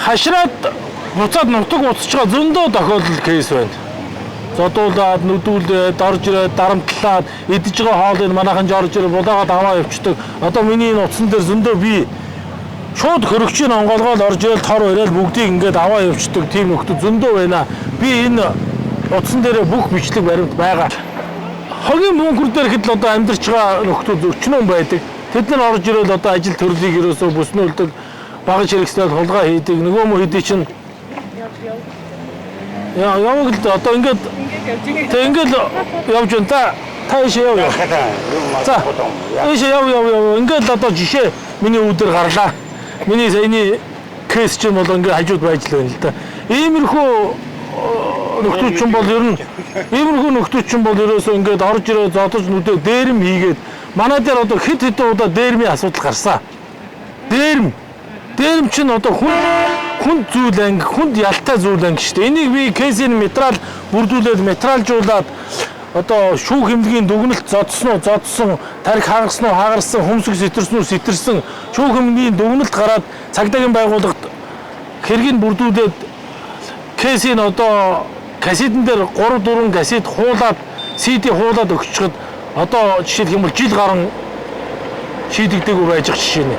хашраад буцаад нутаг уцаж байгаа зөндөө тохиолдол кейс байна. Зодуулаад, нүдүүлээд, орж ирээд, дарамтлаад, идэж байгаа хоолыг манайхан жорж ирээд булаагаад аваа явчихдаг. Одоо миний энэ утсан дээр зөндөө би шууд хөрөгчийн онгоолгоод орж ирээд тор өрөөл бүгдийг ингээд аваа явчихдаг тийм нөхдөд зөндөө байна. Би энэ утсан дээрээ бүх бичлэг баримт байгаа. Хогийн мөнгөр дээр хэд л одоо амьдарч байгаа нөхдүүд өчнөн байдаг. Тэд нар орж ирээд одоо ажил төрлийг ерөөсөө бүснүүлдэг, багаж хэрэгслээд хулгай хийдэг. Нөгөө мө хэдий чинь яваг л одоо ингээд ингээд явж байна та. Та ийшээ яв. За. Ийшээ яв. Ингээд л одоо жишээ миний үүдээр гарлаа. Миний саяны кейс чинь бол ингээд хажууд байж л байна л да. Иймэрхүү нөхдүүд чинь бол ер нь иймэрхүү нөхдүүд чинь бол ерөөсөө ингээд орж ирээд зодож нүдээ дээрэм хийгээд манай дээр одоо хэд хэдэн удаа дээрмийн асуудал гарсан. Дээрэм чинь одоо хүнд зүйл анги, хүнд ялтай зүйл анги шүү дээ. Энийг би кейсийн материал бүрдүүлээд материалжуулаад одоо шүүх хэмнэлийн дүгнэлт зодсон, тарих хагарсан, хөмсөг сэтэрсэн шүүх хэмнэлийн дүгнэлт гараад цагдаагийн байгууллагт хэргийг бүрдүүлээд кейсийн одоо кассетэн дээр 3-4 кассет хуулаад CD хуулаад өгчөхөд одоо жишээлх юм бол жил гарan шийдэгдээгүй байж байгаа жишээ нэ.